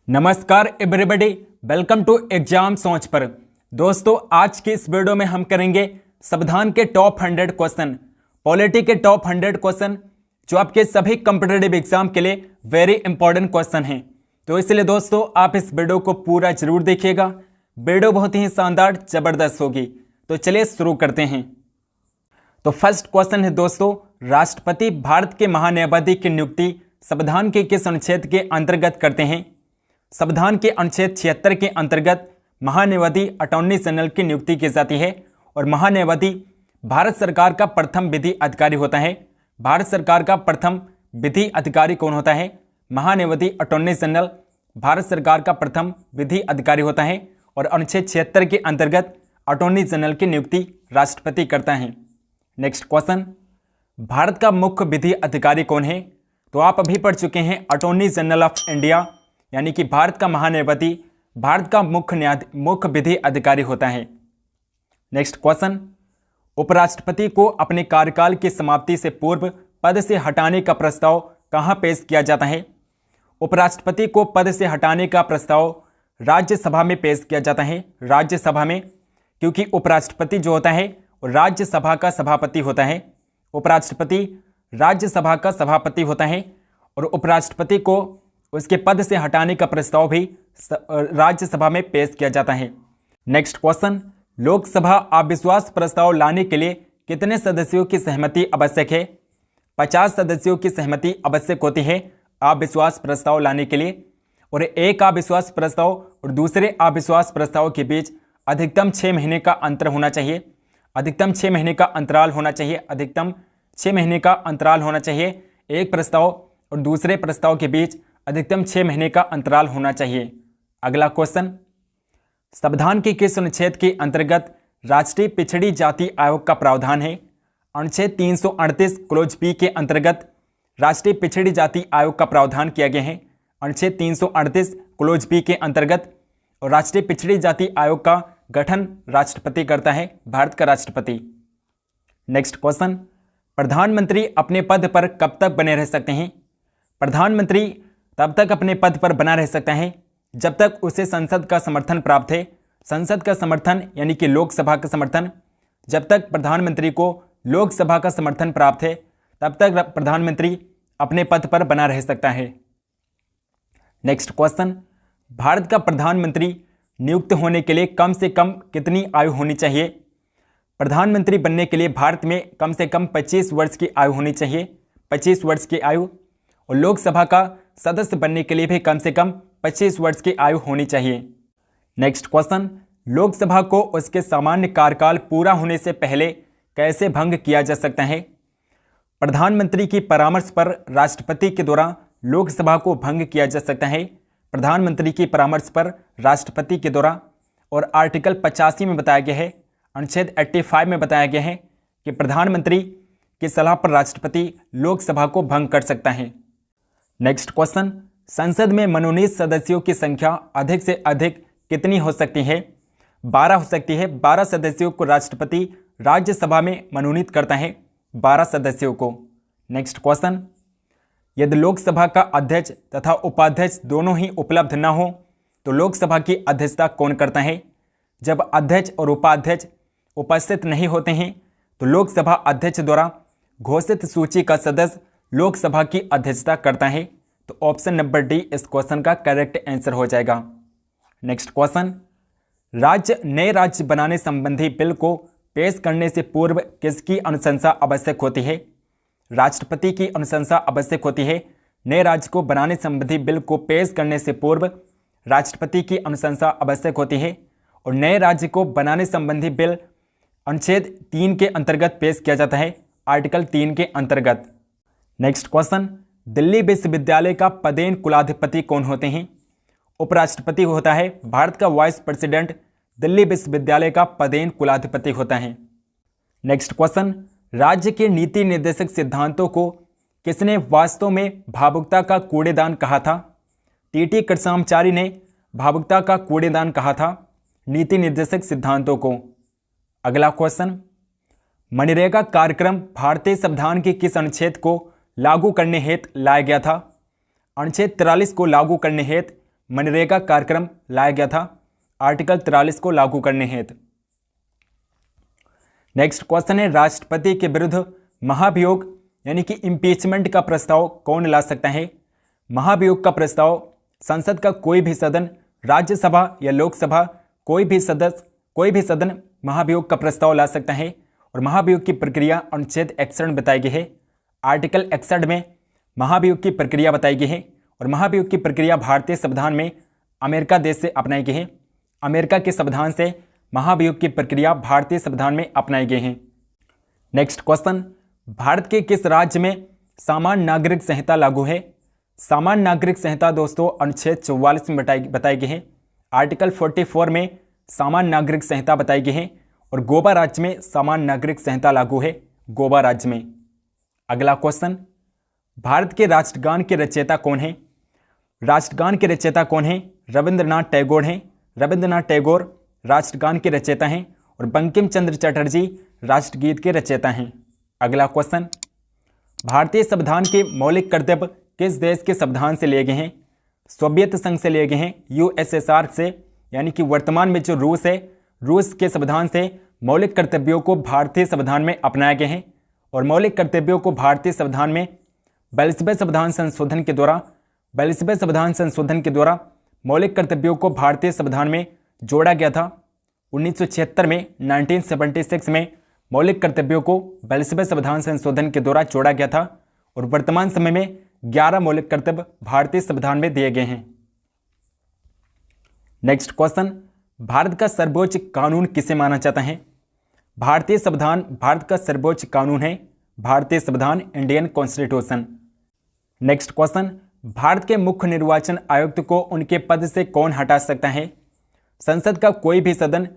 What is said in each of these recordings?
नमस्कार everybody, welcome to exam सोच पर। दोस्तों, आज की इस वीडियो में हम करेंगे संविधान के टॉप 100 क्वेश्चन, पॉलिटी के टॉप 100 क्वेश्चन जो आपके सभी कॉम्पिटिटिव एग्जाम के लिए वेरी इंपॉर्टेंट क्वेश्चन हैं। तो इसलिए दोस्तों आप इस वीडियो को पूरा जरूर देखिएगा। वीडियो बहुत ही शानदार जबरदस्त होगी। तो चलिए शुरू करते हैं। तो फर्स्ट क्वेश्चन है दोस्तों, राष्ट्रपति भारत के महान्यायवादी की नियुक्ति संविधान के किस अनुच्छेद के अंतर्गत करते हैं? संविधान के अनुच्छेद 76 के अंतर्गत महान्यायवादी अटॉर्नी जनरल की नियुक्ति की जाती है और महान्यायवादी भारत सरकार का प्रथम विधि अधिकारी होता है। भारत सरकार का प्रथम विधि अधिकारी कौन होता है? महान्यायवादी अटॉर्नी जनरल भारत सरकार का प्रथम विधि अधिकारी होता है और अनुच्छेद 76 के अंतर्गत अटॉर्नी जनरल की नियुक्ति राष्ट्रपति करता है। नेक्स्ट क्वेश्चन, भारत का मुख्य विधि अधिकारी कौन है? तो आप अभी पढ़ चुके हैं अटॉर्नी जनरल ऑफ इंडिया, यानी कि भारत का महान्यायवादी भारत का मुख्य विधि अधिकारी होता है। नेक्स्ट क्वेश्चन, उपराष्ट्रपति को अपने कार्यकाल की समाप्ति से पूर्व पद से हटाने का प्रस्ताव कहां पेश किया जाता है? उपराष्ट्रपति को पद से हटाने का प्रस्ताव राज्यसभा में पेश किया जाता है। राज्यसभा में, क्योंकि उपराष्ट्रपति जो होता है राज्यसभा का सभापति होता है। उपराष्ट्रपति राज्यसभा का सभापति होता है और उपराष्ट्रपति को उसके पद से हटाने का प्रस्ताव भी राज्यसभा में पेश किया जाता है। नेक्स्ट क्वेश्चन, लोकसभा अविश्वास प्रस्ताव लाने के लिए कितने सदस्यों की सहमति आवश्यक है? 50 सदस्यों की सहमति आवश्यक होती है अविश्वास प्रस्ताव लाने के लिए, और एक अविश्वास प्रस्ताव और दूसरे अविश्वास प्रस्ताव के बीच अधिकतम 6 महीने का अंतर होना चाहिए। अधिकतम 6 महीने का अंतराल होना चाहिए। अधिकतम 6 महीने का अंतराल होना चाहिए। एक प्रस्ताव और दूसरे प्रस्ताव के बीच अधिकतम 6 महीने का अंतराल होना चाहिए। अगला क्वेश्चन, संविधान के किस अनुच्छेद के अंतर्गत राष्ट्रीय पिछड़ी जाति आयोग का प्रावधान है? अनुच्छेद 338 क्लोज बी के अंतर्गत राष्ट्रीय पिछड़ी जाति आयोग का प्रावधान किया गया है। अनुच्छेद 338 क्लोज बी के अंतर्गत और राष्ट्रीय पिछड़ी जाति आयोग का गठन राष्ट्रपति करता है, भारत का राष्ट्रपति। नेक्स्ट क्वेश्चन, प्रधानमंत्री अपने पद पर कब तक बने रह सकते हैं? प्रधानमंत्री तब तक अपने पद पर बना रह सकता है जब तक उसे संसद का समर्थन प्राप्त है। संसद का समर्थन यानी कि लोकसभा का समर्थन। जब तक प्रधानमंत्री को लोकसभा का समर्थन प्राप्त है तब तक प्रधानमंत्री अपने पद पर बना रह सकता है। नेक्स्ट क्वेश्चन, भारत का प्रधानमंत्री नियुक्त होने के लिए कम से कम कितनी आयु होनी चाहिए? प्रधानमंत्री बनने के लिए भारत में कम से कम 25 वर्ष की आयु होनी चाहिए। 25 वर्ष की आयु, और लोकसभा का सदस्य बनने के लिए भी कम से कम 25 वर्ष की आयु होनी चाहिए। नेक्स्ट क्वेश्चन, लोकसभा को उसके सामान्य कार्यकाल पूरा होने से पहले कैसे भंग किया जा सकता है? प्रधानमंत्री की परामर्श पर राष्ट्रपति के द्वारा लोकसभा को भंग किया जा सकता है। प्रधानमंत्री की परामर्श पर राष्ट्रपति के द्वारा, और आर्टिकल 85 में बताया गया है, अनुच्छेद 85 में बताया गया है कि प्रधानमंत्री की सलाह पर राष्ट्रपति लोकसभा को भंग कर सकता है। नेक्स्ट क्वेश्चन, संसद में मनोनीत सदस्यों की संख्या अधिक से अधिक कितनी हो सकती है? 12 हो सकती है। 12 सदस्यों को राष्ट्रपति राज्यसभा में मनोनीत करता है, 12 सदस्यों को। नेक्स्ट क्वेश्चन, यदि लोकसभा का अध्यक्ष तथा उपाध्यक्ष दोनों ही उपलब्ध न हो तो लोकसभा की अध्यक्षता कौन करता है? जब अध्यक्ष और उपाध्यक्ष उपस्थित नहीं होते हैं तो लोकसभा अध्यक्ष द्वारा घोषित सूची का सदस्य लोकसभा की अध्यक्षता करता है। तो ऑप्शन नंबर डी इस क्वेश्चन का करेक्ट आंसर हो जाएगा। नेक्स्ट क्वेश्चन, नए राज्य बनाने संबंधी बिल को पेश करने से पूर्व किसकी अनुशंसा आवश्यक होती है? राष्ट्रपति की अनुशंसा आवश्यक होती है। नए राज्य को बनाने संबंधी बिल को पेश करने से पूर्व राष्ट्रपति की अनुशंसा आवश्यक होती है, और नए राज्य को बनाने संबंधी बिल अनुच्छेद 3 के अंतर्गत पेश किया जाता है, आर्टिकल 3 के अंतर्गत। नेक्स्ट क्वेश्चन, दिल्ली विश्वविद्यालय का पदेन कुलाधिपति कौन होते हैं? उपराष्ट्रपति होता है। भारत का वाइस प्रेसिडेंट दिल्ली विश्वविद्यालय का पदेन कुलाधिपति होता है। नेक्स्ट क्वेश्चन, राज्य के नीति निर्देशक सिद्धांतों को किसने वास्तव में भावुकता का कूड़ेदान कहा था? टीटी कृष्णाचारी ने भावुकता का कूड़ेदान कहा था नीति निर्देशक सिद्धांतों को। अगला क्वेश्चन, मनरेगा कार्यक्रम भारतीय संविधान के किस अनुच्छेद को लागू करने हेतु लाया गया था? अनुच्छेद 43 को लागू करने हेतु मनरेगा कार्यक्रम लाया गया था आर्टिकल 43 को लागू करने हेतु। नेक्स्ट क्वेश्चन है, राष्ट्रपति के विरुद्ध महाभियोग यानी कि इम्पीचमेंट का प्रस्ताव कौन ला सकता है? महाभियोग का प्रस्ताव संसद का कोई भी सदन, राज्यसभा या लोकसभा, कोई भी सदन महाभियोग का प्रस्ताव ला सकता है। और महाभियोग की प्रक्रिया अनुच्छेद 61 में बताई गई है। आर्टिकल 61 में महाभियोग की प्रक्रिया बताई गई है। और महाभियोग की प्रक्रिया भारतीय संविधान में अमेरिका देश से अपनाई गई है। अमेरिका के संविधान से महाभियोग की प्रक्रिया भारतीय संविधान में अपनाई गई है। नेक्स्ट क्वेश्चन, भारत के किस राज्य में सामान्य नागरिक संहिता लागू है? सामान्य नागरिक संहिता दोस्तों अनुच्छेद 44 में बताई गई है। आर्टिकल 44 में सामान्य नागरिक संहिता बताई गई है। और गोवा राज्य में सामान्य नागरिक संहिता लागू है, गोवा राज्य में। अगला क्वेश्चन, भारत के राष्ट्रगान के रचयिता कौन है? राष्ट्रगान के रचयिता कौन है? रविंद्रनाथ टैगोर हैं। रविंद्रनाथ टैगोर राष्ट्रगान के रचयिता हैं। और बंकिम चंद्र चटर्जी राष्ट्रगीत के रचयिता हैं। अगला क्वेश्चन, भारतीय संविधान के मौलिक कर्तव्य किस देश के संविधान से लिए गए हैं? सोवियत संघ से लिए गए हैं, यूएसएसआर से, यानी कि वर्तमान में जो रूस है, रूस के संविधान से मौलिक कर्तव्यों को भारतीय संविधान में अपनाए गए हैं। और मौलिक कर्तव्यों को भारतीय संविधान में 42वें संविधान संशोधन के द्वारा मौलिक कर्तव्यों को भारतीय संविधान में जोड़ा गया था। 1976 में 1976 में मौलिक कर्तव्यों को 42वें संविधान संशोधन के द्वारा जोड़ा गया था। और वर्तमान समय में 11 मौलिक कर्तव्य भारतीय संविधान में दिए गए हैं। नेक्स्ट क्वेश्चन, भारत का सर्वोच्च कानून किसे माना जाता है? भारतीय संविधान भारत का सर्वोच्च कानून है, भारतीय संविधान, Indian constitution. Next question, Bharat के मुख्य निर्वाचन आयुक्त को उनके पद से कौन हटा सकता है? संसद का कोई भी सदन,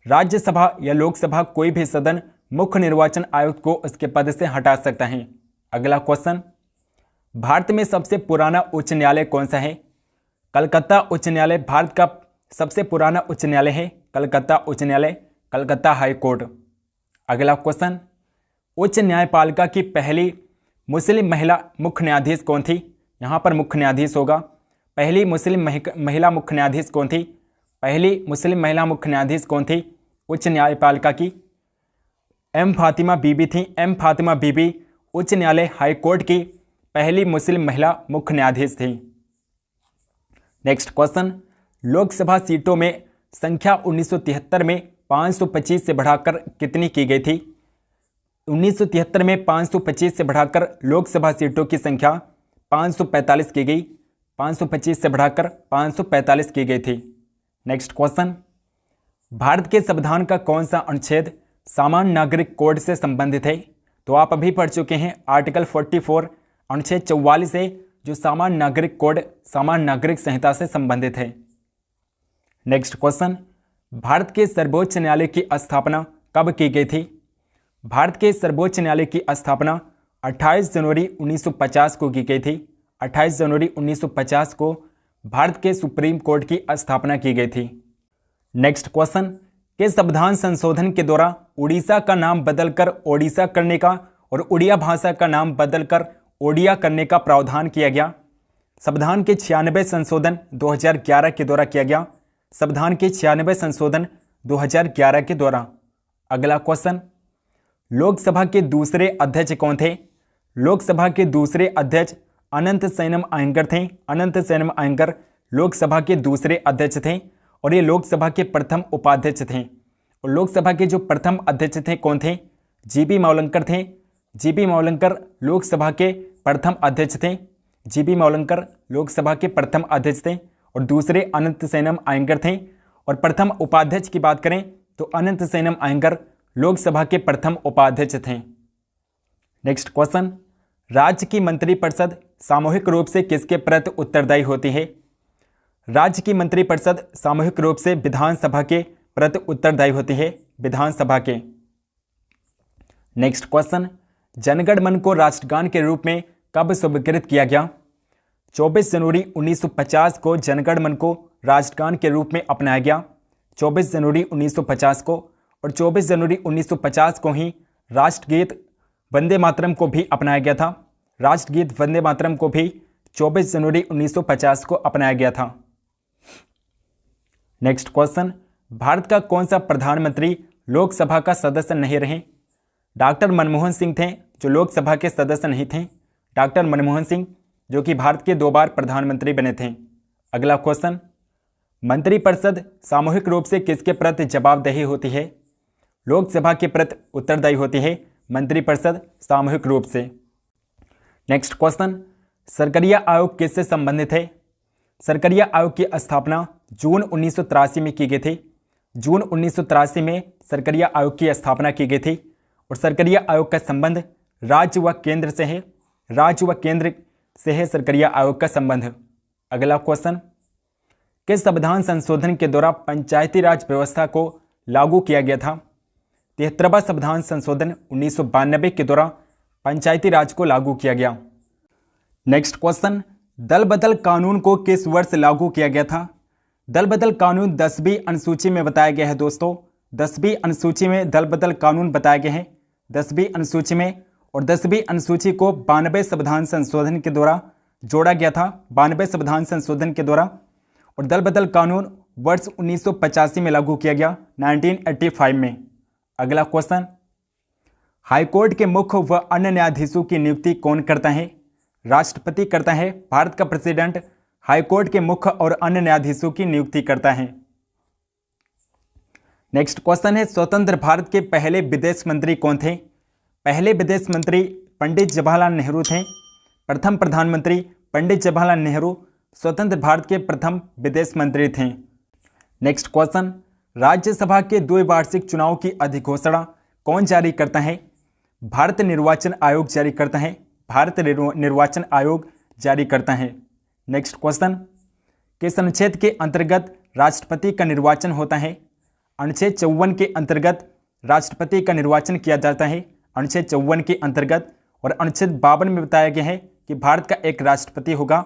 राज्यसभा या लोकसभा, कोई भी सदन मुख्य निर्वाचन आयुक्त को उसके पद से हटा सकता है। अगला क्वेश्चन, भारत में सबसे पुराना उच्च न्यायालय कौन सा है? कलकत्ता उच्च न्यायालय भारत का सबसे पुराना उच्च न्यायालय है, कलकत्ता उच्च न्यायालय, कलकत्ता हाई कोर्ट। अगला क्वेश्चन, उच्च न्यायपालिका की पहली मुस्लिम महिला मुख्य न्यायाधीश कौन थी? यहाँ पर मुख्य न्यायाधीश होगा। पहली मुस्लिम महिला मुख्य न्यायाधीश कौन थी? पहली मुस्लिम महिला मुख्य न्यायाधीश कौन थी उच्च न्यायपालिका की? एम फातिमा बीबी थी। एम फातिमा बीबी उच्च न्यायालय हाई कोर्ट की पहली मुस्लिम महिला मुख्य न्यायाधीश थी। नेक्स्ट क्वेश्चन, लोकसभा सीटों में संख्या 1973 में 525 से बढ़ाकर कितनी की गई थी? 1973 में 525 से बढ़ाकर लोकसभा सीटों की संख्या 545 की गई। 525 से बढ़ाकर 545 की गई थी। नेक्स्ट क्वेश्चन, भारत के संविधान का कौन सा अनुच्छेद सामान्य नागरिक कोड से संबंधित है? तो आप अभी पढ़ चुके हैं आर्टिकल 44 अनुच्छेद 44 है, जो सामान्य नागरिक कोड, सामान्य नागरिक संहिता से संबंधित है। नेक्स्ट क्वेश्चन, भारत के सर्वोच्च न्यायालय की स्थापना कब की गई थी? भारत के सर्वोच्च न्यायालय की स्थापना 28 जनवरी 1950 को की गई थी। 28 जनवरी 1950 को भारत के सुप्रीम कोर्ट की स्थापना की गई थी। नेक्स्ट क्वेश्चन, के संविधान संशोधन के द्वारा उड़ीसा का नाम बदलकर ओडिशा करने का और उड़िया भाषा का नाम बदलकर ओडिया करने का प्रावधान किया गया? संविधान के 96 संशोधन 2011 के द्वारा किया गया। संविधान के 96 संशोधन 2011 के द्वारा। अगला क्वेश्चन, लोकसभा के दूसरे अध्यक्ष कौन थे? लोकसभा के दूसरे अध्यक्ष अनंत सैनम अयंगर थे। अनंत सैनम अयंगर लोकसभा के दूसरे अध्यक्ष थे और ये लोकसभा के प्रथम उपाध्यक्ष थे। और लोकसभा के जो प्रथम अध्यक्ष थे कौन थे? जीबी मावलंकर थे। जीबी मावलंकर लोकसभा के प्रथम अध्यक्ष थे। जीबी मावलंकर लोकसभा के प्रथम अध्यक्ष थे और दूसरे अनंत सैनम अयंगर थे। और प्रथम उपाध्यक्ष की बात करें तो अनंत सैनम अयंगर लोकसभा के प्रथम उपाध्यक्ष थे। नेक्स्ट क्वेश्चन, राज्य की मंत्रिपरिषद सामूहिक रूप से किसके प्रति उत्तरदायी होती है? राज्य की मंत्रिपरिषद सामूहिक रूप से विधानसभा के प्रति उत्तरदायी होती है, विधानसभा के। नेक्स्ट क्वेश्चन, जनगण मन को राष्ट्रगान के रूप में कब स्वीकृत किया गया? 24 जनवरी 1950 को जनगण मन को राष्ट्रगान के रूप में अपनाया गया। 24 जनवरी 1950 को। और 24 जनवरी 1950 को ही राष्ट्रगीत वंदे मातरम को भी अपनाया गया था। राष्ट्रगीत वंदे मातरम को भी 24 जनवरी 1950 को अपनाया गया था। नेक्स्ट क्वेश्चन, भारत का कौन सा प्रधानमंत्री लोकसभा का सदस्य नहीं रहे? डॉक्टर मनमोहन सिंह थे जो लोकसभा के सदस्य नहीं थे। डॉक्टर मनमोहन सिंह जो कि भारत के 2 बार प्रधानमंत्री बने थे। अगला क्वेश्चन, मंत्रिपरिषद सामूहिक रूप से किसके प्रति जवाबदेही होती है? लोकसभा के प्रति उत्तरदायी होती है मंत्रिपरिषद सामूहिक रूप से। नेक्स्ट क्वेश्चन, सरकरिया आयोग किससे संबंधित है? सरकरिया आयोग की स्थापना जून 1983 में की गई थी। जून 1983 में सरकरिया आयोग की स्थापना की गई थी और सरकरिया आयोग का संबंध राज्य व केंद्र से है। राज्य व केंद्र से है सरकरिया आयोग का संबंध। अगला क्वेश्चन, किस संविधान संशोधन के द्वारा पंचायती राज व्यवस्था को लागू किया गया था? 73वां संविधान संशोधन 1992 के द्वारा पंचायती राज को लागू किया गया। नेक्स्ट क्वेश्चन, दल बदल कानून को किस वर्ष लागू किया गया था? दल बदल कानून 10वीं अनुसूची में बताया गया है दोस्तों। 10वीं अनुसूची में दल बदल कानून बताए गए हैं 10वीं अनुसूची में, और 10वीं अनुसूची को 92 संविधान संशोधन के द्वारा जोड़ा गया था। 92 संविधान संशोधन के द्वारा, और दल बदल कानून वर्ष 1985 में लागू किया गया, 1985 में। अगला क्वेश्चन, हाईकोर्ट के मुख्य व अन्य न्यायाधीशों की नियुक्ति कौन करता है? राष्ट्रपति करता है। भारत का प्रेसिडेंट हाईकोर्ट के मुख्य और अन्य न्यायाधीशों की नियुक्ति करता है। नेक्स्ट क्वेश्चन है, स्वतंत्र भारत के पहले विदेश मंत्री कौन थे? पहले विदेश मंत्री पंडित जवाहरलाल नेहरू थे। प्रथम प्रधानमंत्री पंडित जवाहरलाल नेहरू स्वतंत्र भारत के प्रथम विदेश मंत्री थे। नेक्स्ट क्वेश्चन, राज्यसभा के द्विवार्षिक चुनाव की अधिघोषणा कौन जारी करता है? भारत निर्वाचन आयोग जारी करता है। भारत निर्वाचन आयोग जारी करता है। नेक्स्ट क्वेश्चन, किस अनुच्छेद के अंतर्गत राष्ट्रपति का निर्वाचन होता है? अनुच्छेद 54 के अंतर्गत राष्ट्रपति का निर्वाचन किया जाता है। अनुच्छेद 54 के अंतर्गत, और अनुच्छेद 52 में बताया गया है कि भारत का एक राष्ट्रपति होगा।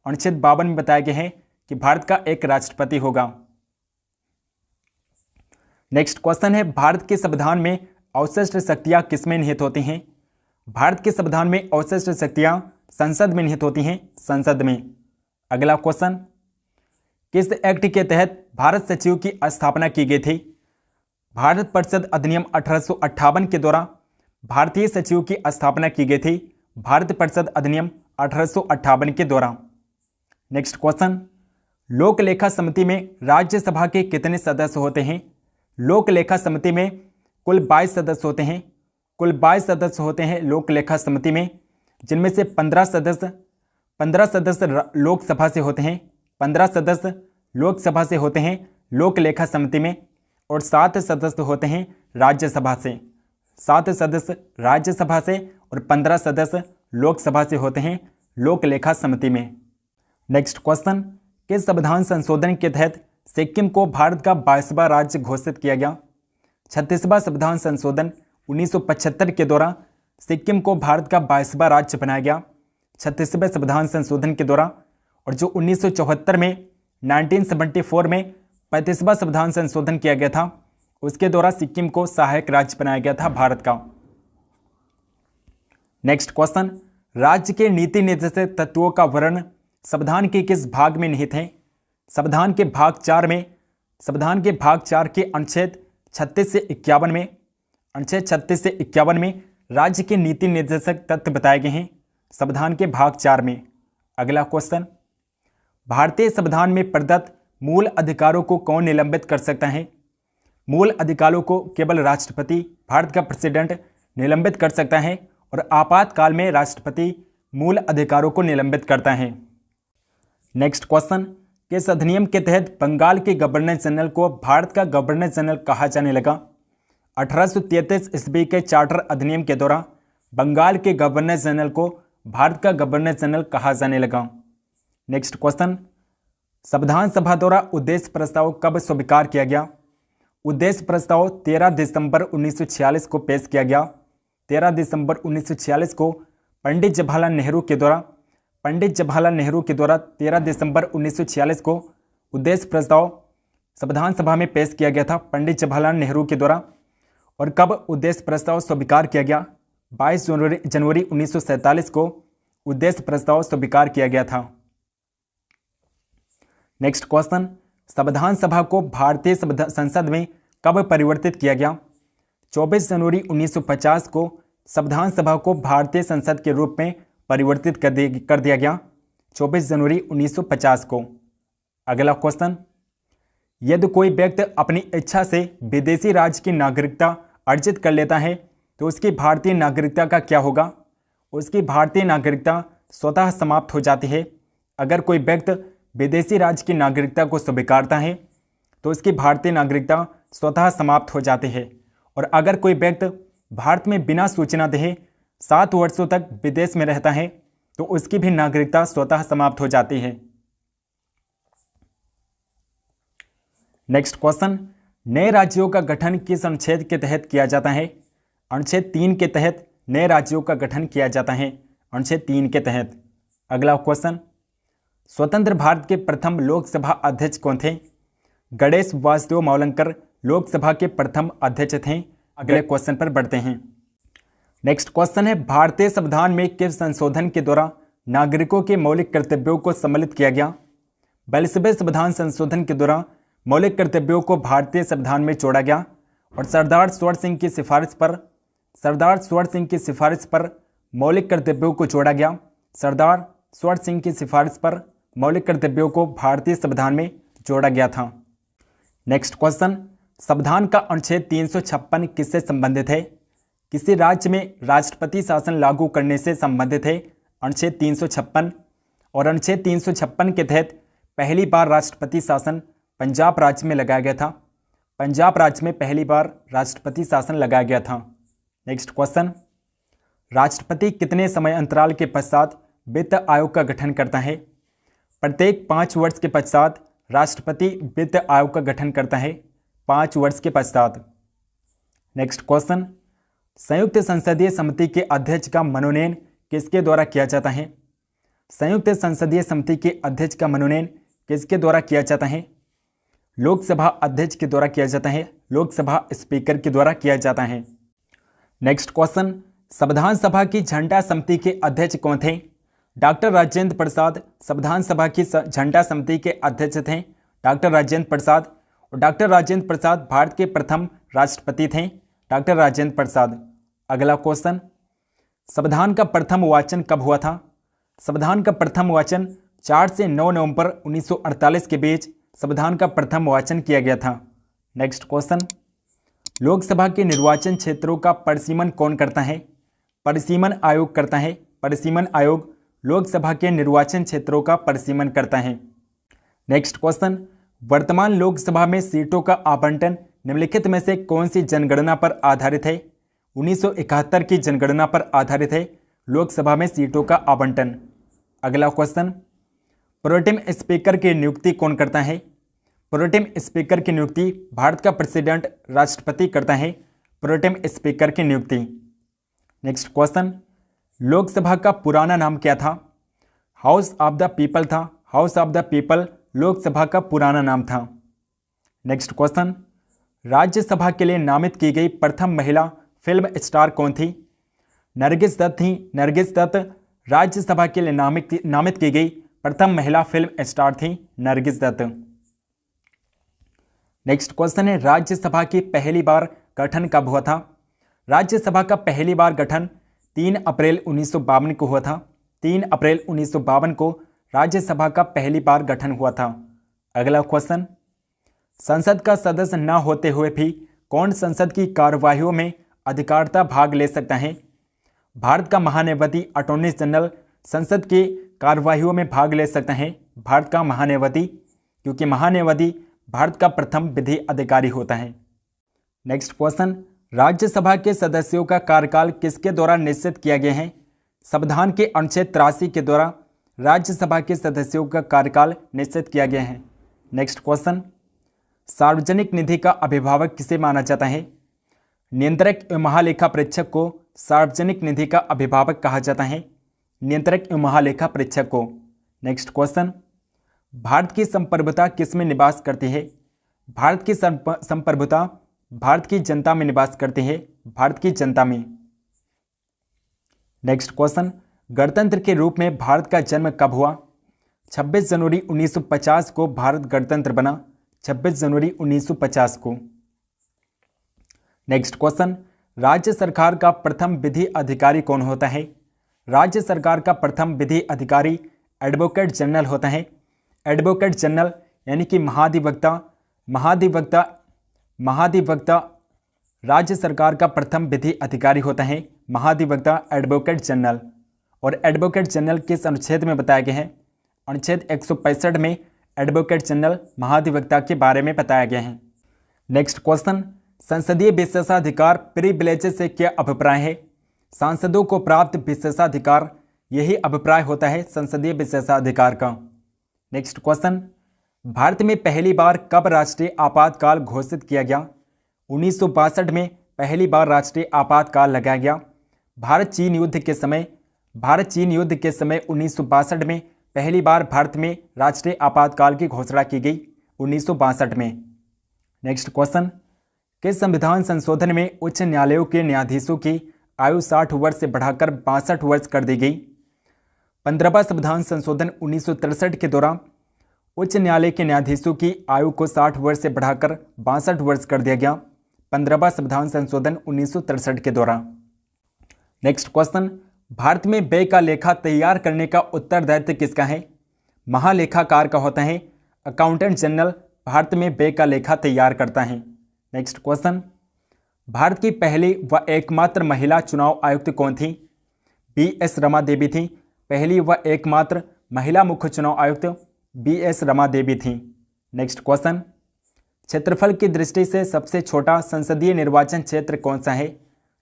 अनुच्छेद 52 में बताया गया है कि भारत का एक राष्ट्रपति होगा। नेक्स्ट क्वेश्चन है, भारत के संविधान में अवशिष्ट शक्तियां किसमें निहित होती हैं? भारत के संविधान में अवशिष्ट शक्तियां संसद में निहित होती हैं, संसद में। अगला क्वेश्चन, किस एक्ट के तहत भारत सचिव की स्थापना की गई थी? भारत परिषद अधिनियम 1858 के द्वारा भारतीय सचिव की स्थापना की गई थी। भारत परिषद अधिनियम 1858 के द्वारा। नेक्स्ट क्वेश्चन, लोक लेखा समिति में राज्यसभा के कितने सदस्य होते हैं? लोक लेखा समिति में कुल 22 सदस्य होते हैं। कुल 22 सदस्य होते हैं लोक लेखा समिति में, जिनमें से 15 सदस्य लोकसभा से होते हैं। 15 सदस्य लोकसभा से होते हैं लोक लेखा समिति में, और 7 सदस्य होते हैं राज्यसभा से। 7 सदस्य राज्यसभा से और 15 सदस्य लोकसभा से होते हैं लोक लेखा समिति में। नेक्स्ट क्वेश्चन, किस संविधान संशोधन के तहत सिक्किम को भारत का 22वां राज्य घोषित किया गया? 36वां संविधान संशोधन 1975 के द्वारा सिक्किम को भारत का 22वां राज्य बनाया गया। 36वें संविधान संशोधन के द्वारा, और जो 1974 में 1974 में 35वां संविधान संशोधन किया गया था, उसके द्वारा सिक्किम को सहायक राज्य बनाया गया था भारत का। नेक्स्ट क्वेश्चन, राज्य के नीति निर्देशक तत्वों का वर्णन संविधान के किस भाग में निहित है? संविधान के भाग 4 में, संविधान के भाग 4 के अनुच्छेद 36 से 51 में, अनुच्छेद 36 से 51 में राज्य के नीति निर्देशक तत्व बताए गए हैं संविधान के भाग 4 में। अगला क्वेश्चन, भारतीय संविधान में प्रदत्त मूल अधिकारों को कौन निलंबित कर सकता है? मूल अधिकारों को केवल राष्ट्रपति, भारत का प्रेसिडेंट निलंबित कर सकता है, और आपातकाल में राष्ट्रपति मूल अधिकारों को निलंबित करता है। नेक्स्ट क्वेश्चन, किस अधिनियम के तहत बंगाल के गवर्नर जनरल को भारत का गवर्नर जनरल कहा जाने लगा? 1833 ईस्वी के चार्टर अधिनियम के द्वारा बंगाल के गवर्नर जनरल को भारत का गवर्नर जनरल कहा जाने लगा। नेक्स्ट क्वेश्चन, संविधान सभा द्वारा उद्देश्य प्रस्ताव कब स्वीकार किया गया? उद्देश्य प्रस्ताव 13 दिसंबर 1946 को पेश किया गया। 13 दिसंबर 1946 को पंडित जवाहरलाल नेहरू के द्वारा 13 दिसंबर 1946 को उद्देश्य प्रस्ताव संविधान सभा में पेश किया गया था पंडित जवाहरलाल नेहरू के द्वारा। और कब उद्देश्य प्रस्ताव स्वीकार किया गया? 22 जनवरी 1947 को उद्देश्य प्रस्ताव स्वीकार किया गया था। नेक्स्ट क्वेश्चन, संविधान सभा को भारतीय संसद में कब परिवर्तित किया गया? 24 जनवरी 1950 को संविधान सभा को भारतीय संसद के रूप में परिवर्तित कर दिया गया, 24 जनवरी 1950 को। अगला क्वेश्चन, यदि कोई व्यक्ति अपनी इच्छा से विदेशी राज्य की नागरिकता अर्जित कर लेता है तो उसकी भारतीय नागरिकता का क्या होगा? उसकी भारतीय नागरिकता स्वतः समाप्त हो जाती है। अगर कोई व्यक्ति विदेशी राज्य की नागरिकता को स्वीकारता है तो उसकी भारतीय नागरिकता स्वतः समाप्त हो जाती है। और अगर कोई व्यक्ति भारत में बिना सूचना दिए 7 वर्षों तक विदेश में रहता है तो उसकी भी नागरिकता स्वतः समाप्त हो जाती है। नेक्स्ट क्वेश्चन, नए राज्यों का गठन किस अनुच्छेद के तहत किया जाता है? अनुच्छेद 3 के तहत नए राज्यों का गठन किया जाता है, अनुच्छेद 3 के तहत। अगला क्वेश्चन, स्वतंत्र भारत के प्रथम लोकसभा अध्यक्ष कौन थे? गणेश वासुदेव मावलंकर लोकसभा के प्रथम अध्यक्ष थे। अगले क्वेश्चन पर बढ़ते हैं। नेक्स्ट क्वेश्चन है, भारतीय संविधान में किस संशोधन के द्वारा नागरिकों के मौलिक कर्तव्यों को सम्मिलित किया गया? 42वें संविधान संशोधन के द्वारा मौलिक कर्तव्यों को भारतीय संविधान में जोड़ा गया और सरदार स्वर्ण सिंह की सिफारिश पर मौलिक कर्तव्यों को जोड़ा गया। सरदार स्वर्ण सिंह की सिफारिश पर मौलिक कर्तव्यों को भारतीय संविधान में जोड़ा गया था। नेक्स्ट क्वेश्चन, संविधान का अनुच्छेद 356 किससे संबंधित है? किसी राज्य में राष्ट्रपति शासन लागू करने से संबंधित है, अनुच्छेद 356। और अनुच्छेद 356 के तहत पहली बार राष्ट्रपति शासन पंजाब राज्य में लगाया गया था। पंजाब राज्य में पहली बार राष्ट्रपति शासन लगाया गया था। नेक्स्ट क्वेश्चन, राष्ट्रपति कितने समय अंतराल के पश्चात वित्त आयोग का गठन करता है? प्रत्येक 5 वर्ष के पश्चात राष्ट्रपति वित्त आयोग का गठन करता है, 5 वर्ष के पश्चात। नेक्स्ट क्वेश्चन, संयुक्त संसदीय समिति के अध्यक्ष का मनोनयन किसके द्वारा किया जाता है? संयुक्त संसदीय समिति के अध्यक्ष का मनोनयन किसके द्वारा किया जाता है? लोकसभा अध्यक्ष के द्वारा किया जाता है, लोकसभा स्पीकर के द्वारा किया जाता है। नेक्स्ट क्वेश्चन, संविधान सभा की झंडा समिति के अध्यक्ष कौन थे? डॉक्टर राजेंद्र प्रसाद संविधान सभा की झंडा समिति के अध्यक्ष थे, डॉक्टर राजेंद्र प्रसाद। और डॉक्टर राजेंद्र प्रसाद भारत के प्रथम राष्ट्रपति थे, डॉक्टर राजेंद्र प्रसाद। अगला क्वेश्चन, संविधान का प्रथम वाचन कब हुआ था? संविधान का प्रथम वाचन 4 से 9 नवंबर 1948 के बीच संविधान का प्रथम वाचन किया गया था। नेक्स्ट क्वेश्चन, लोकसभा के निर्वाचन क्षेत्रों का परिसीमन कौन करता है? परिसीमन आयोग करता है। परिसीमन आयोग लोकसभा के निर्वाचन क्षेत्रों का परिसीमन करता है। नेक्स्ट क्वेश्चन, वर्तमान लोकसभा में सीटों का आवंटन निम्नलिखित में से कौन सी जनगणना पर आधारित है? 1971 की जनगणना पर आधारित है लोकसभा में सीटों का आवंटन। अगला क्वेश्चन, प्रोटेम स्पीकर की नियुक्ति कौन करता है? प्रोटेम स्पीकर की नियुक्ति भारत का प्रेसिडेंट राष्ट्रपति करता है, प्रोटेम स्पीकर की नियुक्ति। नेक्स्ट क्वेश्चन, लोकसभा का पुराना नाम क्या था? हाउस ऑफ द पीपल था, house of the people Lok Sabha का पुराना नाम था। नेक्स्ट क्वेश्चन, राज्यसभा के लिए नामित की गई प्रथम महिला फिल्म स्टार कौन थी? नरगिस दत्त थी। नरगिस दत्त राज्यसभा के लिए नामित की गई प्रथम महिला फिल्म स्टार थी, नरगिस दत्त। नेक्स्ट क्वेश्चन है, राज्यसभा की पहली बार गठन कब हुआ था? राज्यसभा का पहली बार गठन 3 अप्रैल 1952 को हुआ था। 3 अप्रैल 1952 को राज्यसभा का पहली बार गठन हुआ था। अगला क्वेश्चन, संसद का सदस्य न होते हुए भी कौन संसद की कार्यवाहियों में अधिकारिता भाग ले सकता है? भारत का महान्यायवादी अटॉर्नी जनरल संसद की कार्यवाहियों में भाग ले सकता है, भारत का महान्यायवादी, क्योंकि महान्यायवादी भारत का प्रथम विधि अधिकारी होता है। नेक्स्ट क्वेश्चन, राज्यसभा के सदस्यों का कार्यकाल किसके द्वारा निश्चित किया गया है? संविधान के अनुच्छेद 83 के द्वारा राज्यसभा के सदस्यों का कार्यकाल निश्चित किया गया है। नेक्स्ट क्वेश्चन, सार्वजनिक निधि का अभिभावक किसे माना जाता है? नियंत्रक एवं महालेखा परीक्षक को सार्वजनिक निधि का अभिभावक कहा जाता है, नियंत्रक एवं महालेखा परीक्षक को। नेक्स्ट क्वेश्चन, भारत की संप्रभुता किस में निवास करती है? भारत की संप्रभुता भारत की जनता में निवास करती है, भारत की जनता में। नेक्स्ट क्वेश्चन, गणतंत्र के रूप में भारत का जन्म कब हुआ? 26 जनवरी 1950 को भारत गणतंत्र बना, 26 जनवरी 1950 को। नेक्स्ट क्वेश्चन, राज्य सरकार का प्रथम विधि अधिकारी कौन होता है? राज्य सरकार का प्रथम विधि अधिकारी एडवोकेट जनरल होता है। एडवोकेट जनरल यानी कि महाधिवक्ता राज्य सरकार का प्रथम विधि अधिकारी होता है, महाधिवक्ता एडवोकेट जनरल। और एडवोकेट जनरल किस अनुच्छेद में बताया गया है? अनुच्छेद 165 में एडवोकेट जनरल महाधिवक्ता के बारे में बताया गया है। नेक्स्ट क्वेश्चन, संसदीय विशेषाधिकार प्रिविलेज से क्या अभिप्राय है? सांसदों को प्राप्त विशेषाधिकार, यही अभिप्राय होता है संसदीय विशेषाधिकार का। नेक्स्ट क्वेश्चन, भारत में पहली बार कब राष्ट्रीय आपातकाल घोषित किया गया? 1962 में पहली बार राष्ट्रीय आपातकाल लगाया गया। भारत चीन युद्ध के समय 1962 में पहली बार भारत में राष्ट्रीय आपातकाल की घोषणा की गई 1962 में। नेक्स्ट क्वेश्चन, किस संविधान संशोधन में उच्च न्यायालयों के न्यायाधीशों की आयु 60 वर्ष से बढ़ाकर 62 वर्ष कर दी गई? 15वां संविधान संशोधन 1963 के दौरान उच्च न्यायालय के न्यायाधीशों की आयु को 60 वर्ष से बढ़ाकर 62 वर्ष कर दिया गया। 15वां संविधान संशोधन 1963 के दौरान। नेक्स्ट क्वेश्चन, भारत में व्यय का लेखा तैयार करने का उत्तरदायित्व किसका है? महालेखाकार का होता है। अकाउंटेंट जनरल भारत में व्यय का लेखा तैयार करता है। नेक्स्ट क्वेश्चन, भारत की पहली व एकमात्र महिला चुनाव आयुक्त कौन थी? BS रमा देवी थी। पहली व एकमात्र महिला मुख्य चुनाव आयुक्त BS रमा देवी थी। नेक्स्ट क्वेश्चन, क्षेत्रफल की दृष्टि से सबसे छोटा संसदीय निर्वाचन क्षेत्र कौन सा है?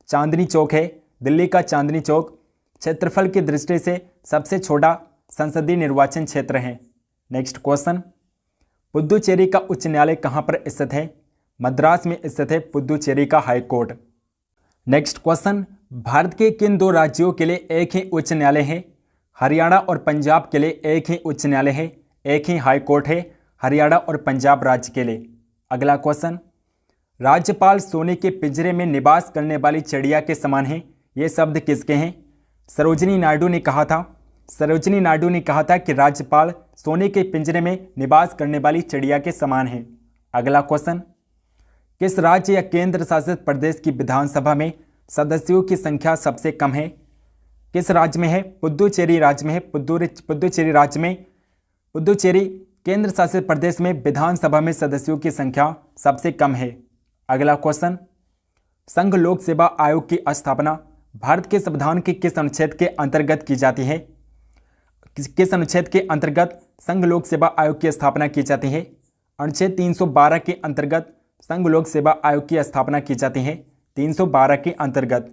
चांदनी चौक है। दिल्ली का चांदनी चौक क्षेत्रफल की दृष्टि से सबसे छोटा संसदीय निर्वाचन क्षेत्र है। नेक्स्ट क्वेश्चन, पुद्दुचेरी का उच्च न्यायालय कहाँ पर स्थित है? मद्रास में स्थित है पुद्दुचेरी का high court. Next question, Bharat के किन दो राज्यों के लिए एक ही उच्च न्यायालय है? हरियाणा और पंजाब के लिए एक ही उच्च न्यायालय है, एक ही हाई कोर्ट है हरियाणा और पंजाब राज्य के लिए। अगला क्वेश्चन, राज्यपाल सोने के पिंजरे में निवास करने वाली चिड़िया के समान है, ये शब्द किसके हैं? सरोजिनी नायडू ने कहा था कि राज्यपाल सोने के पिंजरे में निवास करने वाली चिड़िया के समान है। अगला क्वेश्चन, किस राज्य या केंद्र शासित प्रदेश की विधानसभा में सदस्यों की संख्या सबसे कम है? किस राज्य में है? पुद्दुचेरी राज्य में है। पुद्दुचेरी केंद्र शासित प्रदेश में विधानसभा में सदस्यों की संख्या सबसे कम है। अगला क्वेश्चन, संघ लोक सेवा आयोग की स्थापना भारत के संविधान के किस अनुच्छेद के अंतर्गत की जाती है? किस अनुच्छेद के अंतर्गत संघ लोक सेवा आयोग की स्थापना की जाती है? अनुच्छेद 312 के अंतर्गत संघ लोक सेवा आयोग की स्थापना की जाती है, 312 के अंतर्गत।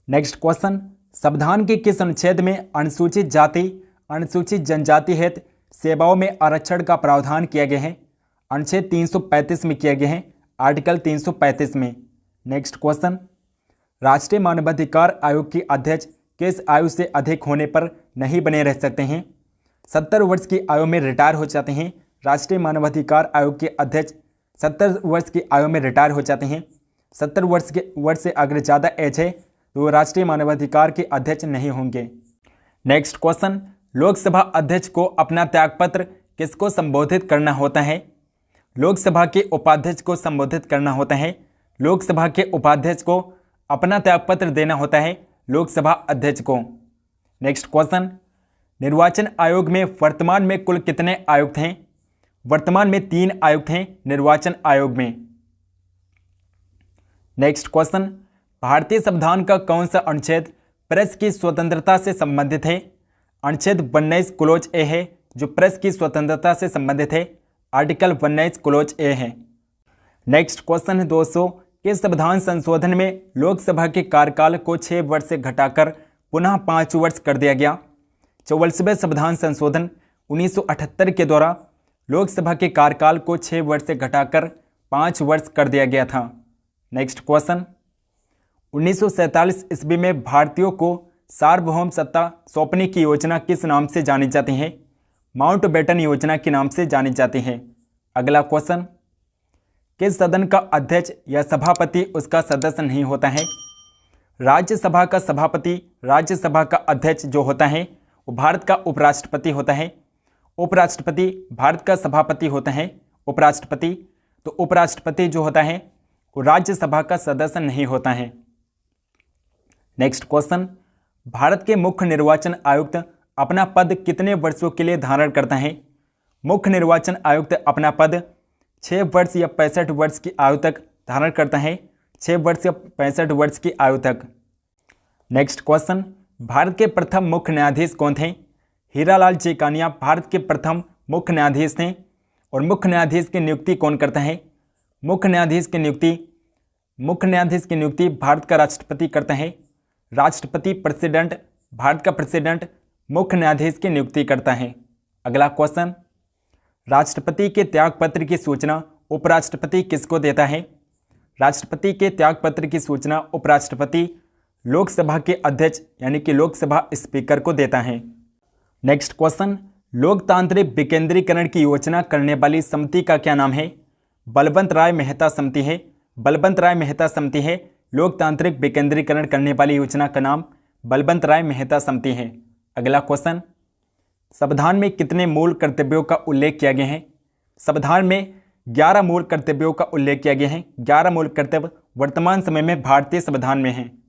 नेक्स्ट क्वेश्चन, संविधान के किस अनुच्छेद में अनुसूचित जाति अनुसूचित जनजाति हेतु सेवाओं में आरक्षण का प्रावधान किया गया है? अनुच्छेद 335 में किया गया है, आर्टिकल 335 में। नेक्स्ट क्वेश्चन, राष्ट्रीय मानवाधिकार आयोग के अध्यक्ष किस आयु से अधिक होने पर नहीं बने रह सकते हैं? 70 वर्ष की आयु में रिटायर हो जाते हैं। राष्ट्रीय मानवाधिकार आयोग के अध्यक्ष 70 वर्ष की आयु में रिटायर हो जाते हैं। 70 वर्ष से अगर ज़्यादा एज है तो राष्ट्रीय मानवाधिकार के अध्यक्ष नहीं होंगे। नेक्स्ट क्वेश्चन, लोकसभा अध्यक्ष को अपना त्यागपत्र किसको संबोधित करना होता है? लोकसभा के उपाध्यक्ष को संबोधित करना होता है। लोकसभा के उपाध्यक्ष को अपना त्यागपत्र देना होता है लोकसभा अध्यक्ष को। नेक्स्ट क्वेश्चन, निर्वाचन आयोग में वर्तमान में कुल कितने आयुक्त हैं? वर्तमान में 3 आयुक्त हैं निर्वाचन आयोग में। नेक्स्ट क्वेश्चन, भारतीय संविधान का कौन सा अनुच्छेद प्रेस की स्वतंत्रता से संबंधित है? अनुच्छेद 19 क्लोज ए है जो प्रेस की स्वतंत्रता से संबंधित है, आर्टिकल 19 क्लोज ए है। नेक्स्ट क्वेश्चन है दोस्तों, किस संविधान संशोधन में लोकसभा के कार्यकाल को 6 वर्ष से घटाकर पुनः 5 वर्ष कर दिया गया? 44वें संविधान संशोधन 1978 के द्वारा लोकसभा के कार्यकाल को 6 वर्ष से घटाकर 5 वर्ष कर दिया गया था। नेक्स्ट क्वेश्चन, 1947 ईस्वी में भारतीयों को सार्वभौम सत्ता सौंपने की योजना किस नाम से जानी जाती है? माउंटबेटन योजना के नाम से जानी जाती है। अगला क्वेश्चन, किस सदन का अध्यक्ष या सभापति उसका सदस्य नहीं होता है? राज्यसभा का सभापति, राज्यसभा का अध्यक्ष जो होता है वो भारत का उपराष्ट्रपति होता है। उपराष्ट्रपति भारत का सभापति होता है, उपराष्ट्रपति। तो उपराष्ट्रपति जो होता है वो राज्यसभा का सदस्य नहीं होता है। नेक्स्ट क्वेश्चन, भारत के मुख्य निर्वाचन आयुक्त अपना पद कितने वर्षों के लिए धारण करता है? मुख्य निर्वाचन आयुक्त अपना पद 6 वर्ष या 65 वर्ष की आयु तक धारण करता है, 6 वर्ष या 65 वर्ष की आयु तक। नेक्स्ट क्वेश्चन, भारत के प्रथम मुख्य न्यायाधीश कौन थे? हीरालाल चिकानिया भारत के प्रथम मुख्य न्यायाधीश थे। और मुख्य न्यायाधीश की नियुक्ति कौन करता है? मुख्य न्यायाधीश की नियुक्ति भारत का राष्ट्रपति करता है। राष्ट्रपति प्रेसिडेंट, भारत का प्रेसिडेंट मुख्य न्यायाधीश की नियुक्ति करता है। अगला क्वेश्चन, राष्ट्रपति के त्यागपत्र की सूचना उपराष्ट्रपति किसको देता है? राष्ट्रपति के त्यागपत्र की सूचना उपराष्ट्रपति लोकसभा के अध्यक्ष यानी कि लोकसभा स्पीकर को देता है। नेक्स्ट क्वेश्चन, लोकतांत्रिक विकेंद्रीकरण की योजना करने वाली समिति का क्या नाम है? बलवंत राय मेहता समिति है। बलवंत राय मेहता समिति है। लोकतांत्रिक विकेंद्रीकरण करने वाली योजना का नाम बलवंत राय मेहता समिति है। अगला क्वेश्चन, संविधान में कितने मूल कर्तव्यों का उल्लेख किया गया है? संविधान में 11 मूल कर्तव्यों का उल्लेख किया गया है। 11 मूल कर्तव्य वर्तमान समय में भारतीय संविधान में हैं।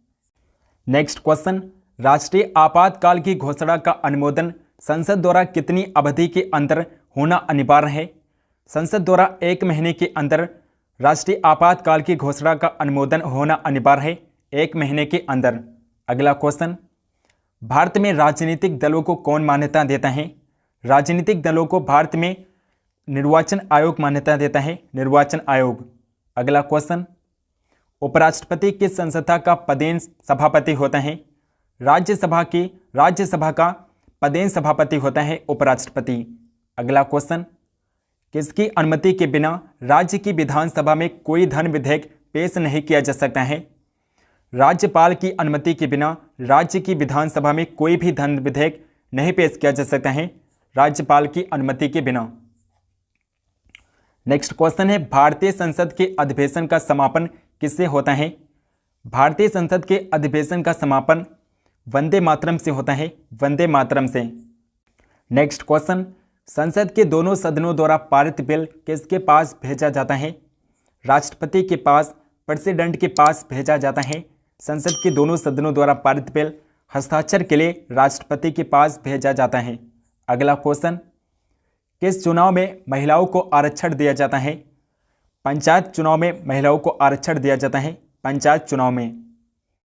नेक्स्ट क्वेश्चन, राष्ट्रीय आपातकाल की घोषणा का अनुमोदन संसद द्वारा कितनी अवधि के अंदर होना अनिवार्य है? संसद द्वारा 1 महीने के अंदर राष्ट्रीय आपातकाल की घोषणा का अनुमोदन होना अनिवार्य है, 1 महीने के अंदर। अगला क्वेश्चन, भारत में राजनीतिक दलों को कौन मान्यता देता है? राजनीतिक दलों को भारत में निर्वाचन आयोग मान्यता देता है, निर्वाचन आयोग। अगला क्वेश्चन, उपराष्ट्रपति किस संस्था का पदेन सभापति होता है? राज्यसभा का पदेन सभापति होता है उपराष्ट्रपति। अगला क्वेश्चन, किसकी अनुमति के बिना राज्य की विधानसभा में कोई धन विधेयक पेश नहीं किया जा सकता है? राज्यपाल की अनुमति के बिना राज्य की विधानसभा में कोई भी धन विधेयक नहीं पेश किया जा सकता है, राज्यपाल की अनुमति के बिना। नेक्स्ट क्वेश्चन है, भारतीय संसद के अधिवेशन का समापन किससे होता है? भारतीय संसद के अधिवेशन का समापन वंदे मातरम से होता है, वंदे मातरम से। नेक्स्ट क्वेश्चन, संसद के दोनों सदनों द्वारा पारित बिल किसके पास भेजा जाता है? राष्ट्रपति के पास, प्रेसिडेंट के पास भेजा जाता है। संसद के दोनों सदनों द्वारा पारित बिल हस्ताक्षर के लिए राष्ट्रपति के पास भेजा जाता है। अगला क्वेश्चन, किस चुनाव में महिलाओं को आरक्षण दिया जाता है? पंचायत चुनाव में महिलाओं को आरक्षण दिया जाता है, पंचायत चुनाव में।